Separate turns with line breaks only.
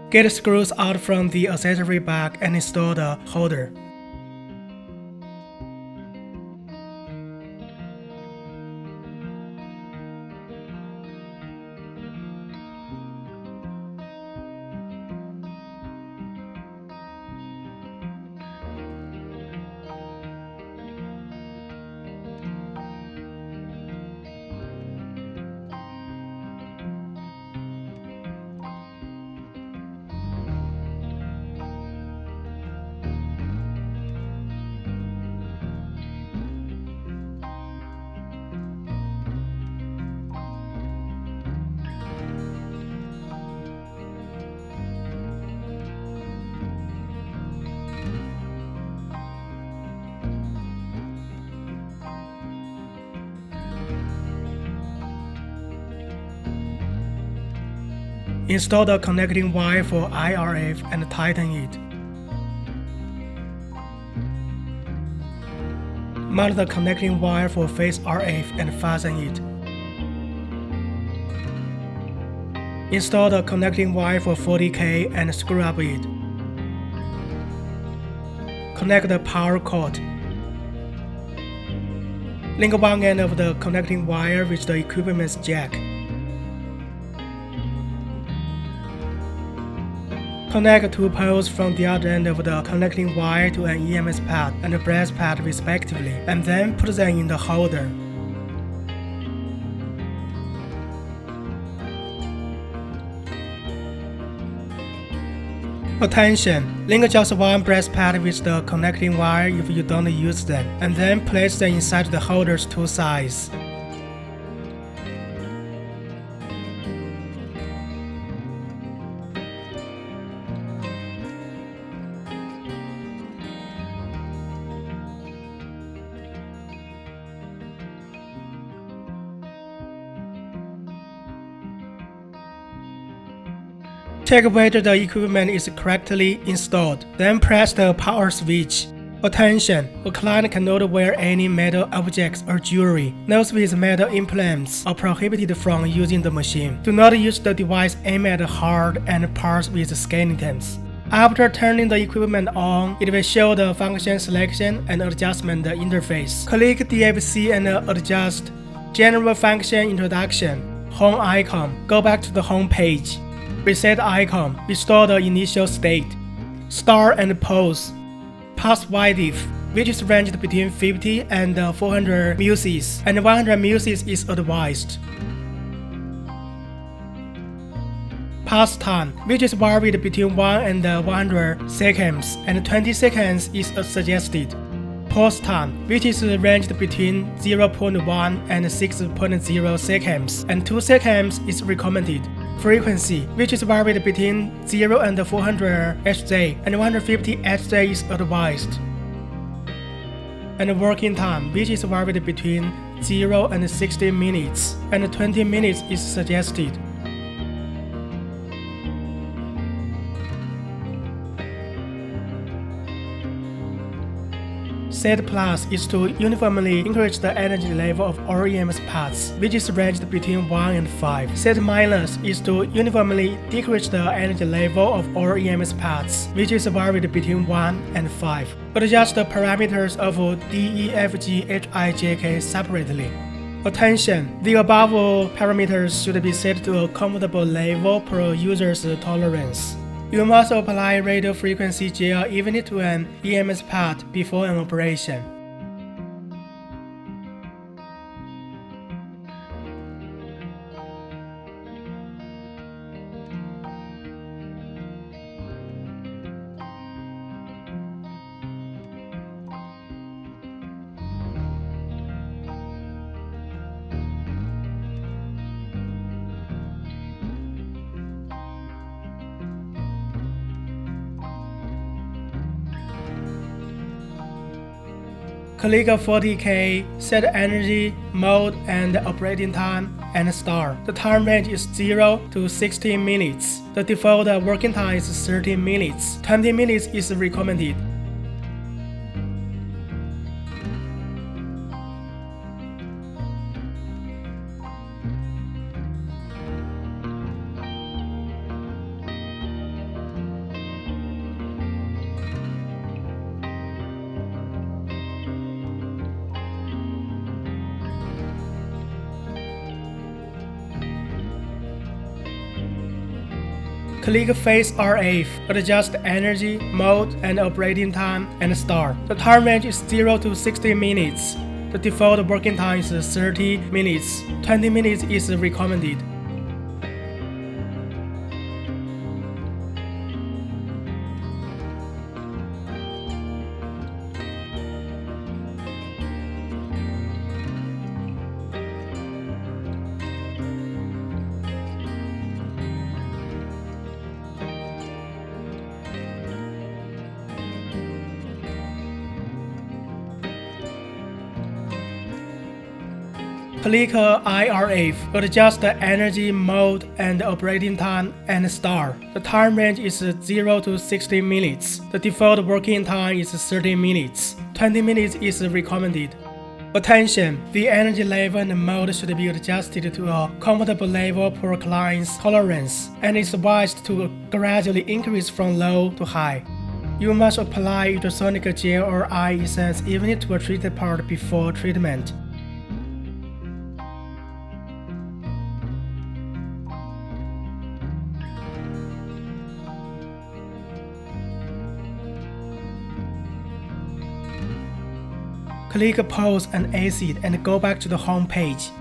Get screws out from the accessory bag and install the holder. Install the connecting wire for IRF and tighten it. Mount the connecting wire for phase RF and fasten it. Install the connecting wire for 40K and screw up it. Connect the power cord. Link one end of the connecting wire with the equipment's jack. Connect two poles from the other end of the connecting wire to an EMS pad and a breast pad respectively, and then put them in the holder. Attention! Link just one breast pad with the connecting wire if you don't use them, and then place them inside the holder's two sides. Check whether the equipment is correctly installed, then press the power switch. Attention! A client cannot wear any metal objects or jewelry. Those with metal implants are prohibited from using the machine. Do not use the device aimed at hard and parts with skeletons. After turning the equipment on, it will show the function selection and adjustment interface. Click DFC and adjust. General function introduction. Home icon. Go back to the home page. Reset icon. Restore the initial state. Start and pause. Pass width, which is ranged between 50 and 400 muses, and 100 muses is advised. Pass time, which is varied between 1 and 100 seconds, and 20 seconds is suggested. Pause time, which is ranged between 0.1 and 6.0 seconds, and 2 seconds is recommended. Frequency, which is varied between 0 and 400 Hz, and 150 Hz is advised. And working time, which is varied between 0 and 60 minutes, and 20 minutes is suggested. Set plus is to uniformly increase the energy level of all EMS pads, which is ranged between 1 and 5. Set minus is to uniformly decrease the energy level of all EMS pads, which is varied between 1 and 5. Adjust the parameters of D, E, F, G, H, I, J, K separately. Attention! The above parameters should be set to a comfortable level per user's tolerance. You must apply radio frequency gel evenly to an EMS pad before an operation. Click 40K, set energy, mode, and operating time, and start. The time range is 0 to 60 minutes. The default working time is 30 minutes. 20 minutes is recommended. Click Phase RF, adjust the energy, mode, and operating time, and start. The time range is 0 to 60 minutes. The default working time is 30 minutes. 20 minutes is recommended. Click IRF, adjust the energy, mode, and operating time, and start. The time range is 0 to 60 minutes. The default working time is 30 minutes. 20 minutes is recommended. Attention! The energy level and mode should be adjusted to a comfortable level per client's tolerance, and is advised to gradually increase from low to high. You must apply ultrasonic gel or eye essence evenly to a treated part before treatment. Click Pause and Exit and go back to the home page.